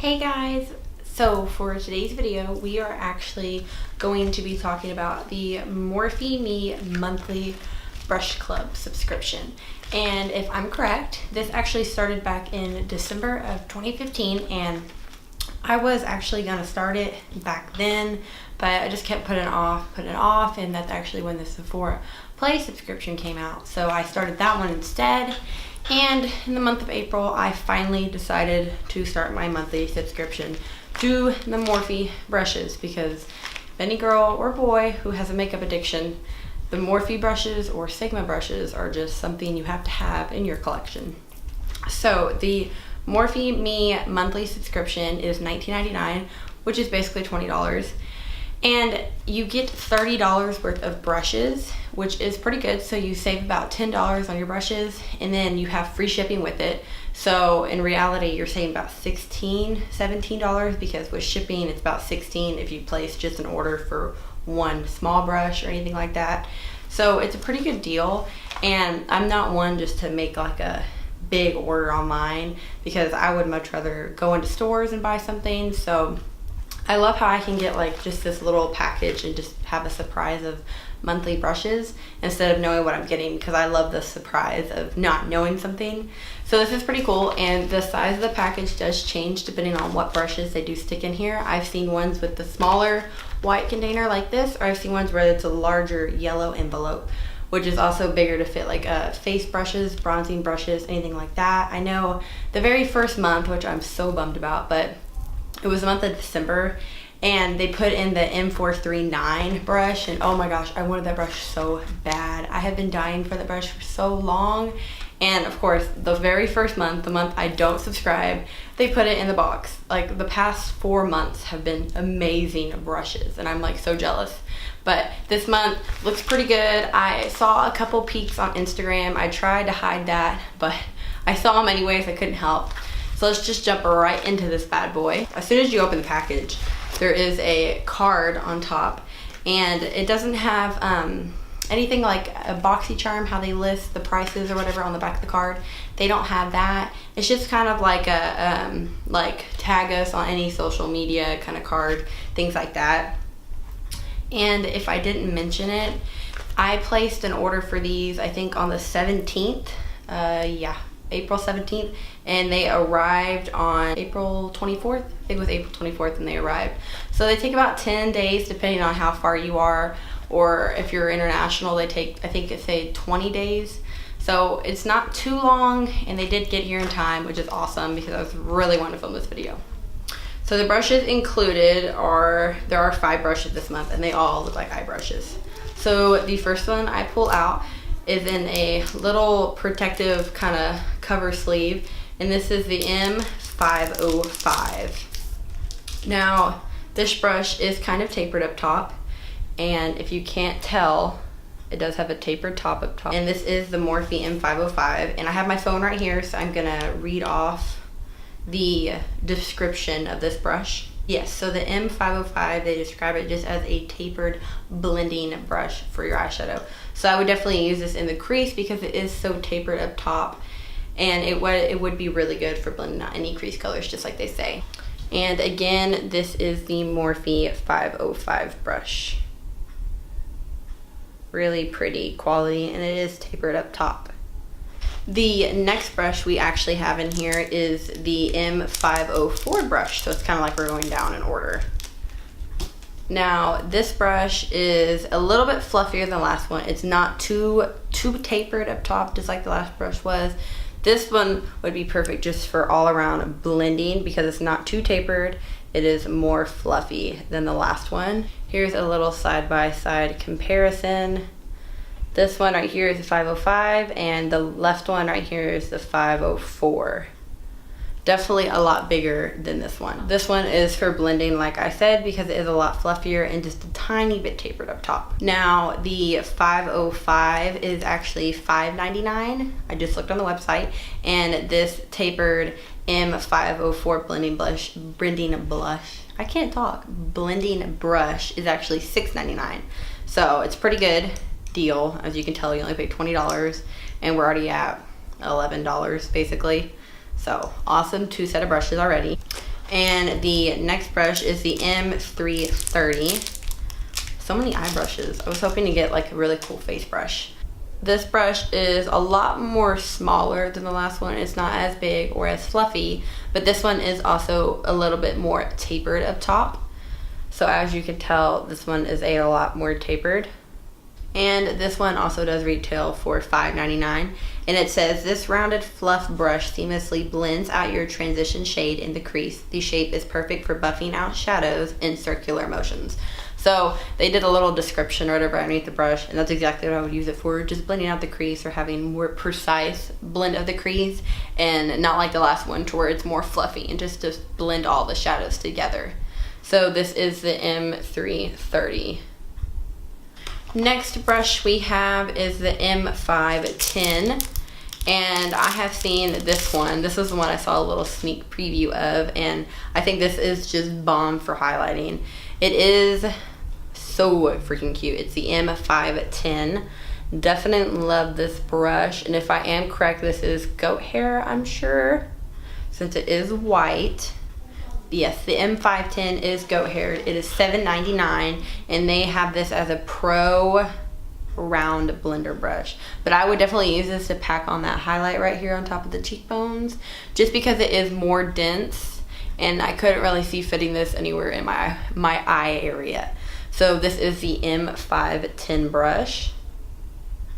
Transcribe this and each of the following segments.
Hey guys! So for today's video, we are actually going to be talking about the Morphe Me monthly brush club subscription. And if I'm correct, this actually started back in December of 2015, and I was actually gonna start it back then, but I just kept putting it off, and that's actually when the Sephora Play subscription came out. So I started that one instead. And in the month of April, I finally decided to start my monthly subscription to the Morphe brushes, because any girl or boy who has a makeup addiction, the Morphe brushes or Sigma brushes are just something you have to have in your collection. So the Morphe Me monthly subscription is $19.99, which is basically $20. And you get $30 worth of brushes, which is pretty good. So you save about $10 on your brushes, and then you have free shipping with it. So in reality, you're saving about $17, because with shipping, it's about $16 if you place just an order for one small brush or anything like that. So it's a pretty good deal. And I'm not one just to make like a big order online, because I would much rather go into stores and buy something. So I love how I can get like just this little package and just have a surprise of monthly brushes instead of knowing what I'm getting, because I love the surprise of not knowing something. So this is pretty cool, and the size of the package does change depending on what brushes they do stick in here. I've seen ones with the smaller white container like this, or I've seen ones where it's a larger yellow envelope, which is also bigger to fit like face brushes, bronzing brushes, anything like that. I know the very first month, which I'm so bummed about, but it was the month of December, and they put in the M430 brush, and oh my gosh, I wanted that brush so bad. I have been dying for that brush for so long. And of course, the very first month, the month I don't subscribe, they put it in the box. Like the past 4 months have been amazing brushes, and I'm like so jealous. But this month looks pretty good. I saw a couple peaks on Instagram. I tried to hide that, but I saw them anyways. I couldn't help. So let's just jump right into this bad boy. As soon as you open the package, there is a card on top, and it doesn't have anything like a BoxyCharm, how they list the prices or whatever on the back of the card. They don't have that. It's just kind of like a like tag us on any social media kind of card, things like that. And if I didn't mention it, I placed an order for these, I think on the 17th. April 17th, and they arrived on April 24th. I think it was April 24th and they arrived. So they take about 10 days depending on how far you are, or if you're international, they take, I think it say 20 days. So it's not too long, and they did get here in time, which is awesome, because I was really wanting to film this video. So the brushes included there are 5 brushes this month, and they all look like eye brushes. So the first one I pull out is in a little protective kind of cover sleeve, and this is the M505. Now this brush is kind of tapered up top, and if you can't tell, it does have a tapered top up top. And this is the Morphe M505, and I have my phone right here, so I'm gonna read off the description of this brush. Yes, so the M505, they describe it just as a tapered blending brush for your eyeshadow. So I would definitely use this in the crease, because it is so tapered up top, and it would be really good for blending out any crease colors, just like they say. And again, this is the Morphe 505 brush. Really pretty quality, and it is tapered up top. The next brush we actually have in here is the M504 brush, so it's kind of like we're going down in order. Now this brush is a little bit fluffier than the last one. It's not too tapered up top, just like the last brush was. This one would be perfect just for all around blending, because it's not too tapered. It is more fluffy than the last one. Here's a little side-by-side comparison. This one right here is the 505, and the left one right here is the 504. Definitely a lot bigger than this one. This one is for blending, like I said, because it is a lot fluffier and just a tiny bit tapered up top. Now the 505 is actually $5.99. I just looked on the website, and this tapered M504 blending brush, I can't talk, blending brush is actually $6.99. So it's pretty good deal. As you can tell, you only pay $20, and we're already at $11 basically. So awesome, 2 set of brushes already. If And the next brush is the M330. So many eye brushes. I was hoping to get like a really cool face brush. This brush is a lot more smaller than the last one. It's not as big or as fluffy, but this one is also a little bit more tapered up top. So as you can tell, this one is a lot more tapered. And this one also does retail for $5.99. And it says, this rounded fluff brush seamlessly blends out your transition shade in the crease. The shape is perfect for buffing out shadows in circular motions. So they did a little description right over underneath the brush, and that's exactly what I would use it for, just blending out the crease or having more precise blend of the crease, and not like the last one to where it's more fluffy and just to blend all the shadows together. So this is the M330. Next brush we have is the M510, and I have seen this one. This is the one I saw a little sneak preview of, and I think this is just bomb for highlighting. It is so freaking cute. It's the M510. Definitely love this brush, and if I am correct, this is goat hair, I'm sure, since it is white. Yes, the M510 is goat haired. It is $7.99, and they have this as a pro round blender brush. But I would definitely use this to pack on that highlight right here on top of the cheekbones, just because it is more dense, and I couldn't really see fitting this anywhere in my eye area. So this is the M510 brush.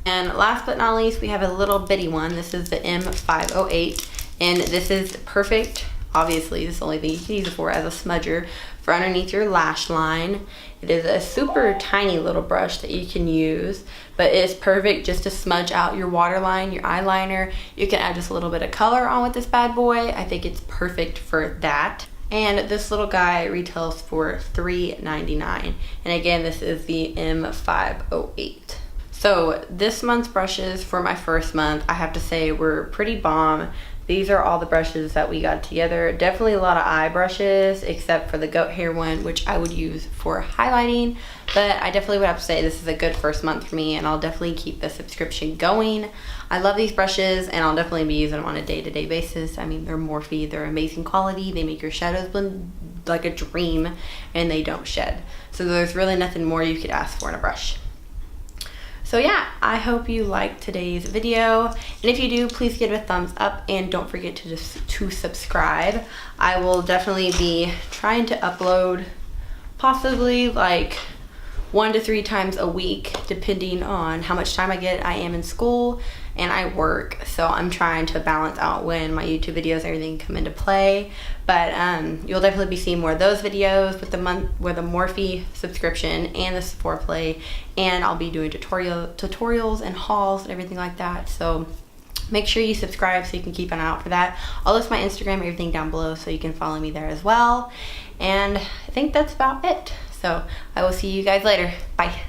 And last but not least, we have a little bitty one. This is the M508, and this is perfect. Obviously, this is the only thing you can use it for, as a smudger for underneath your lash line. It is a super tiny little brush that you can use, but it's perfect just to smudge out your waterline, your eyeliner. You can add just a little bit of color on with this bad boy. I think it's perfect for that. And this little guy retails for $3.99. And again, this is the M508. So this month's brushes for my first month, I have to say, were pretty bomb. These are all the brushes that we got together. Definitely a lot of eye brushes, except for the goat hair one, which I would use for highlighting. But I definitely would have to say this is a good first month for me, and I'll definitely keep the subscription going. I love these brushes, and I'll definitely be using them on a day-to-day basis. I mean, they're Morphe, they're amazing quality. They make your shadows blend like a dream, and they don't shed. So there's really nothing more you could ask for in a brush. So yeah, I hope you liked today's video, and if you do, please give it a thumbs up, and don't forget to subscribe. I will definitely be trying to upload possibly like 1 to 3 times a week, depending on how much time I get. I am in school and I work, so I'm trying to balance out when my YouTube videos and everything come into play. But you'll definitely be seeing more of those videos with the Morphe subscription and the Sephora Play, and I'll be doing tutorials and hauls and everything like that. So make sure you subscribe so you can keep an eye out for that. I'll list my Instagram and everything down below so you can follow me there as well. And I think that's about it. So I will see you guys later. Bye.